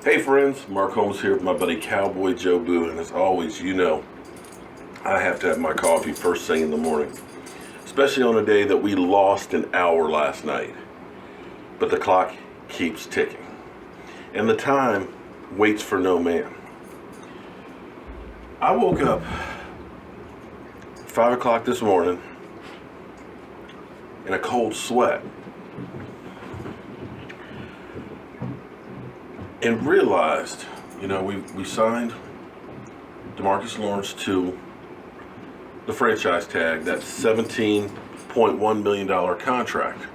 Hey friends, Mark Holmes here with my buddy CowboyJobu, and as always, you know, I have to have my coffee first thing in the morning, especially on a day that we lost an hour last night. But the clock keeps ticking, and the time waits for no man. I woke up 5 o'clock this morning in a cold sweat and realized, we signed DeMarcus Lawrence to the franchise tag, that $17.1 million contract.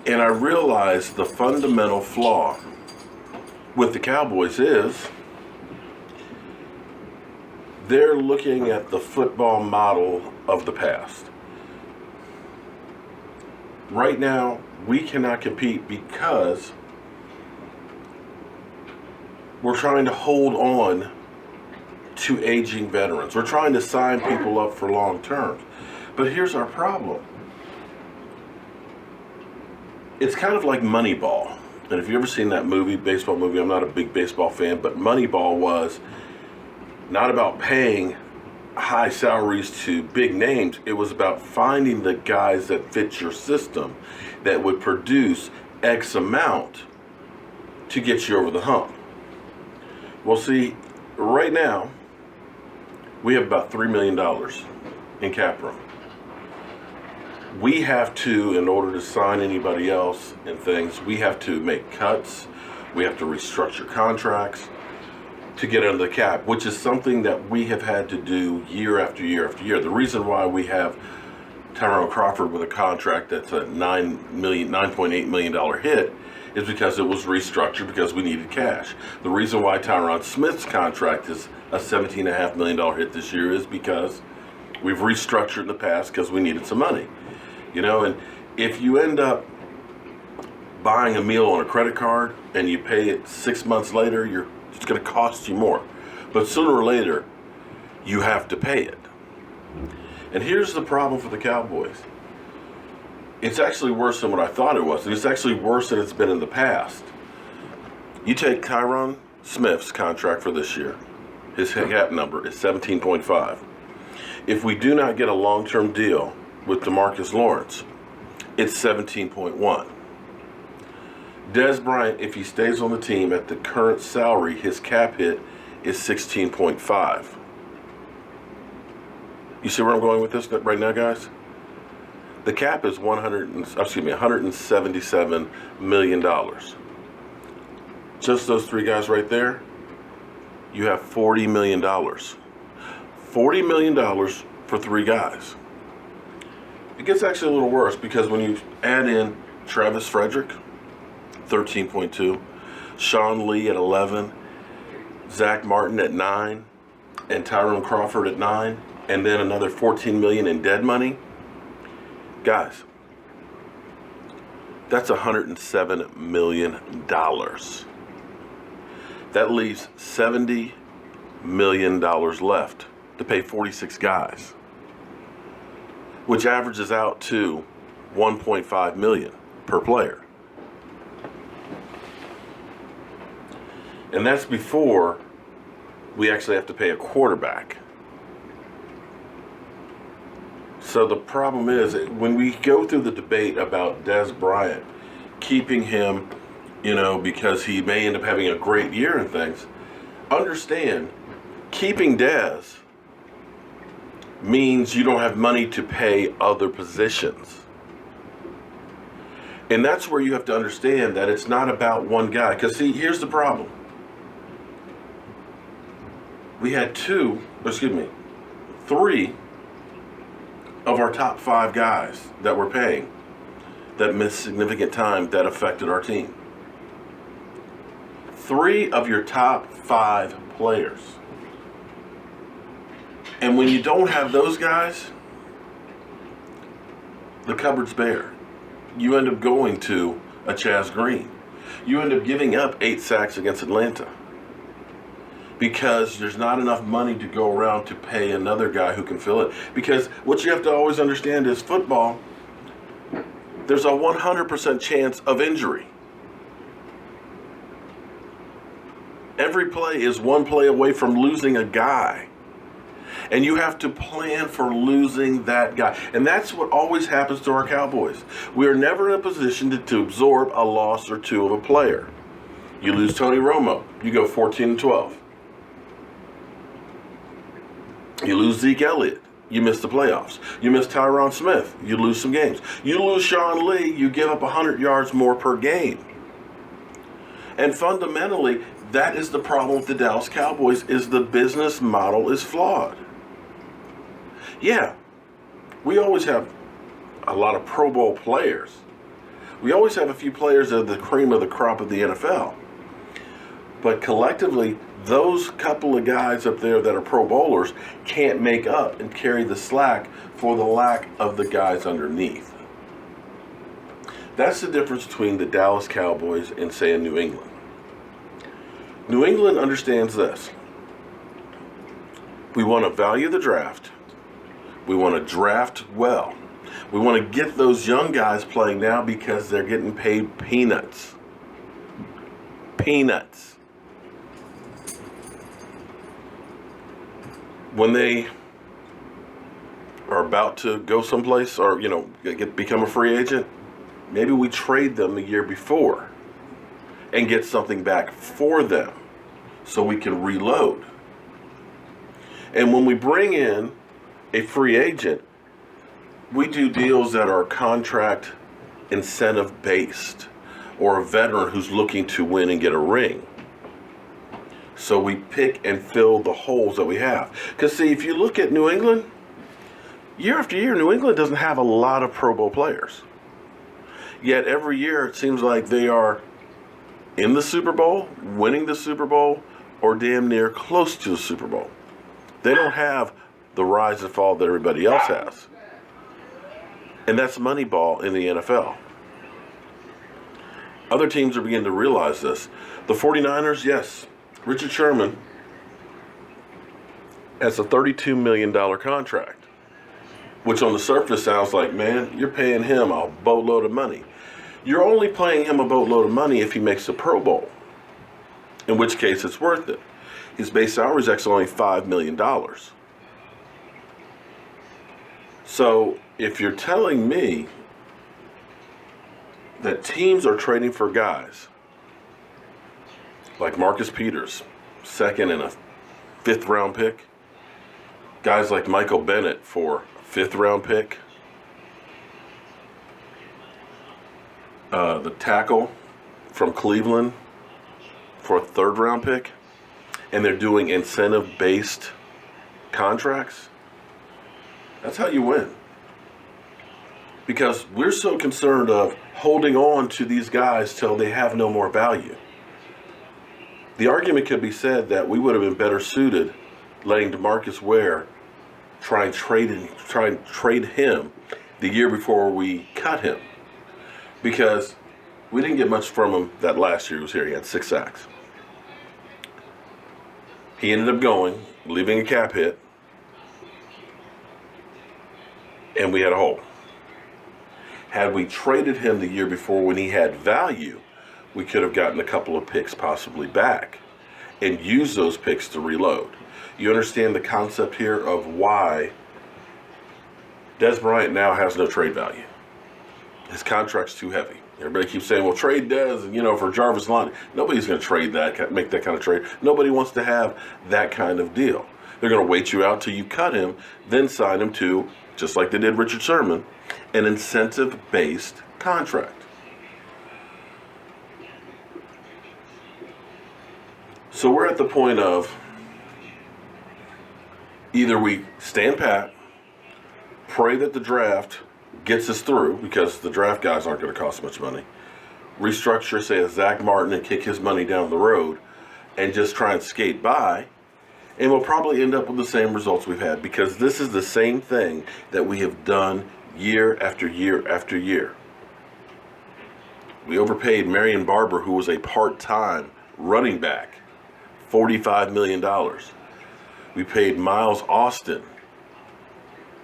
And I realized the fundamental flaw with the Cowboys is they're looking at the football model of the past. Right now, we cannot compete because we're trying to hold on to aging veterans. We're trying to sign people up for long terms. But here's our problem. It's kind of like Moneyball. And if you've ever seen that movie, baseball movie, I'm not a big baseball fan, but Moneyball was not about paying high salaries to big names. It was about finding the guys that fit your system that would produce X amount to get you over the hump. Well, see, right now, we have about $3 million in cap room. We have to, in order to sign anybody else and things, we have to make cuts. We have to restructure contracts to get under the cap, which is something that we have had to do year after year after year. The reason why we have Tyrone Crawford with a contract that's a $9.8 million hit is because it was restructured because we needed cash. The reason why Tyron Smith's contract is a $17.5 million hit this year is because we've restructured in the past because we needed some money. And if you end up buying a meal on a credit card and you pay it 6 months later, it's going to cost you more. But sooner or later, you have to pay it. And here's the problem for the Cowboys. It's actually worse than what I thought it was. And it's actually worse than it's been in the past. You take Tyron Smith's contract for this year. His cap number is 17.5. If we do not get a long-term deal with DeMarcus Lawrence, it's 17.1. Dez Bryant, if he stays on the team at the current salary, his cap hit is 16.5. You see where I'm going with this right now, guys? The cap is $177 million. Just those three guys right there, you have $40 million. $40 million for three guys. It gets actually a little worse because when you add in Travis Frederick, 13.2, Sean Lee at 11, Zach Martin at 9, and Tyrone Crawford at 9, and then another $14 million in dead money. Guys, that's $107 million. That leaves $70 million left to pay 46 guys, which averages out to $1.5 million per player. And that's before we actually have to pay a quarterback. So the problem is, when we go through the debate about Dez Bryant, keeping him, because he may end up having a great year and things, understand, keeping Dez means you don't have money to pay other positions. And that's where you have to understand that it's not about one guy. Because see, here's the problem. We had three of our top 5 guys that we're paying that missed significant time that affected our team. 3 of your top 5 players. And when you don't have those guys, the cupboard's bare. You end up going to a Chaz Green. You end up giving up 8 sacks against Atlanta because there's not enough money to go around to pay another guy who can fill it. Because what you have to always understand is football, there's a 100% chance of injury. Every play is one play away from losing a guy. And you have to plan for losing that guy. And that's what always happens to our Cowboys. We are never in a position to absorb a loss or two of a player. You lose Tony Romo, you go 14-12. You lose Zeke Elliott, you miss the playoffs. You miss Tyron Smith, you lose some games. You lose Sean Lee, you give up 100 yards more per game. And fundamentally, that is the problem with the Dallas Cowboys, is the business model is flawed. Yeah, we always have a lot of Pro Bowl players. We always have a few players that are the cream of the crop of the NFL. But collectively, those couple of guys up there that are Pro Bowlers can't make up and carry the slack for the lack of the guys underneath. That's the difference between the Dallas Cowboys and, say, New England. New England understands this. We want to value the draft. We want to draft well. We want to get those young guys playing now because they're getting paid peanuts. Peanuts. When they are about to go someplace or, become a free agent, maybe we trade them the year before and get something back for them so we can reload. And when we bring in a free agent, we do deals that are contract incentive based, or a veteran who's looking to win and get a ring. So we pick and fill the holes that we have. Because see, if you look at New England, year after year, New England doesn't have a lot of Pro Bowl players. Yet every year it seems like they are in the Super Bowl, winning the Super Bowl, or damn near close to the Super Bowl. They don't have the rise and fall that everybody else has. And that's Moneyball in the NFL. Other teams are beginning to realize this. The 49ers, yes, Richard Sherman has a $32 million contract, which on the surface sounds like, man, you're paying him a boatload of money. You're only paying him a boatload of money if he makes the Pro Bowl, in which case it's worth it. His base salary is actually only $5 million. So if you're telling me that teams are trading for guys like Marcus Peters, second and a fifth round pick, guys like Michael Bennett for a fifth round pick, the tackle from Cleveland for a third round pick, and they're doing incentive based contracts, that's how you win. Because we're so concerned of holding on to these guys till they have no more value. The argument could be said that we would have been better suited letting DeMarcus Ware try and trade him the year before we cut him. Because we didn't get much from him that last year he was here. He had 6 sacks. He ended up going, leaving a cap hit, and we had a hole. Had we traded him the year before when he had value, we could have gotten a couple of picks possibly back and used those picks to reload. You understand the concept here of why Dez Bryant now has no trade value. His contract's too heavy. Everybody keeps saying, well, trade Dez, for Jarvis Landry. Nobody's going to trade that, make that kind of trade. Nobody wants to have that kind of deal. They're going to wait you out till you cut him, then sign him to, just like they did Richard Sherman, an incentive-based contract. So we're at the point of either we stand pat, pray that the draft gets us through, because the draft guys aren't going to cost much money, restructure, say, a Zach Martin and kick his money down the road, and just try and skate by, and we'll probably end up with the same results we've had, because this is the same thing that we have done year after year after year. We overpaid Marion Barber, who was a part-time running back, $45 million. We paid Miles Austin,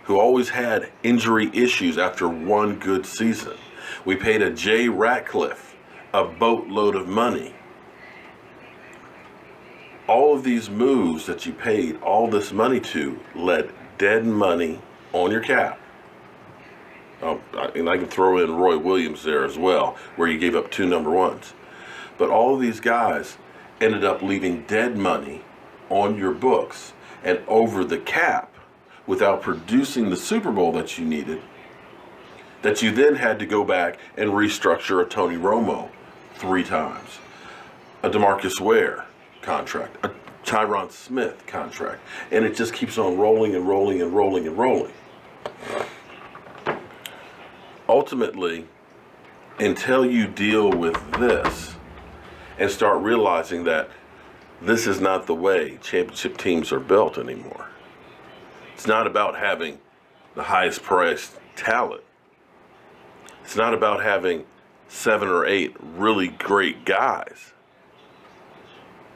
who always had injury issues after one good season. We paid a Jay Ratcliffe a boatload of money. all of these moves that you paid all this money to led dead money on your cap. And I can throw in Roy Williams there as well, where you gave up 2 number ones. But all of these guys ended up leaving dead money on your books and over the cap without producing the Super Bowl that you needed, that you then had to go back and restructure a Tony Romo 3 times, a DeMarcus Ware contract, a Tyron Smith contract, and it just keeps on rolling and rolling and rolling and rolling. Ultimately, until you deal with this and start realizing that this is not the way championship teams are built anymore. It's not about having the highest priced talent. It's not about having 7 or 8 really great guys.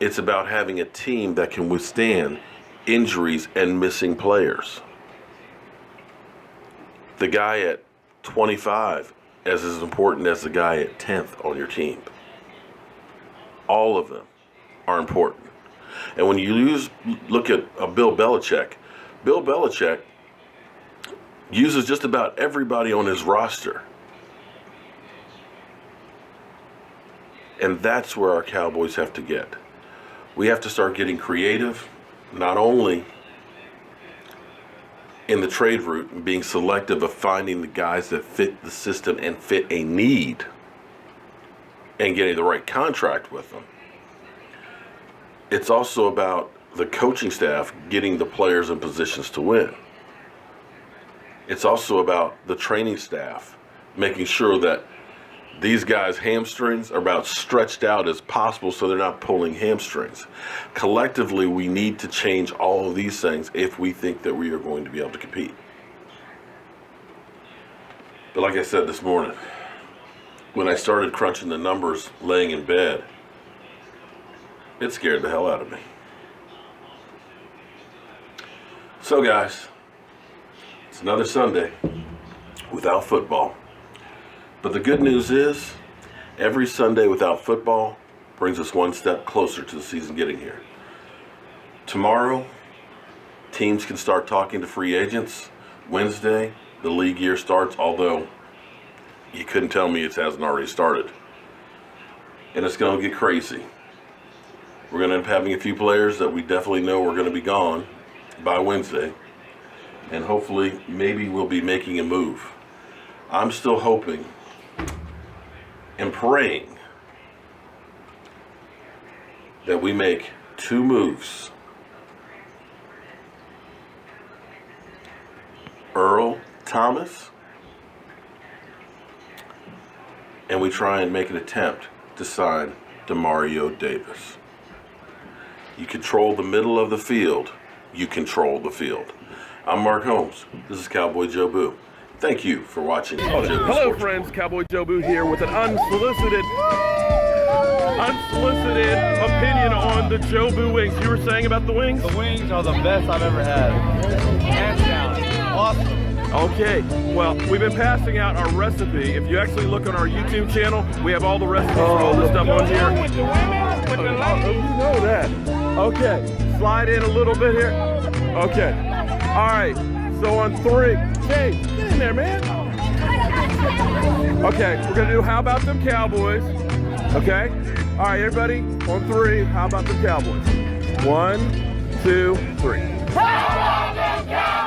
It's about having a team that can withstand injuries and missing players. The guy at 25 is as important as the guy at 10th on your team. All of them are important. And when you look at Bill Belichick uses just about everybody on his roster. And that's where our Cowboys have to get. We have to start getting creative, not only in the trade route and being selective of finding the guys that fit the system and fit a need and getting the right contract with them. It's also about the coaching staff getting the players in positions to win. It's also about the training staff making sure that these guys' hamstrings are about stretched out as possible so they're not pulling hamstrings. Collectively, we need to change all of these things if we think that we are going to be able to compete. But like I said this morning, when I started crunching the numbers laying in bed, it scared the hell out of me. So guys, it's another Sunday without football. But the good news is, every Sunday without football brings us one step closer to the season getting here. Tomorrow, teams can start talking to free agents. Wednesday, the league year starts, although you couldn't tell me it hasn't already started. And it's going to get crazy. We're going to end up having a few players that we definitely know are going to be gone by Wednesday. And hopefully, maybe we'll be making a move. I'm still hoping and praying that we make 2 moves. Earl Thomas, and we try and make an attempt to sign Demario Davis. You control the middle of the field, you control the field. I'm Mark Holmes. This is Cowboy Jobu. Thank you for watching. Hello friends, Cowboy Jobu here with an unsolicited opinion on the Jobu wings. You were saying about the wings? The wings are the best I've ever had. Hands down. Awesome. Okay, well, we've been passing out our recipe. If you actually look on our YouTube channel, we have all the recipes for all this stuff on here. With the women, with the ladies. You know that. Okay, slide in a little bit here. Okay, all right, so on 3. Hey, get in there, man. Okay, we're gonna do How About Them Cowboys. Okay? All right, everybody, on 3, How About Them Cowboys? 1, 2, 3. How about them Cowboys?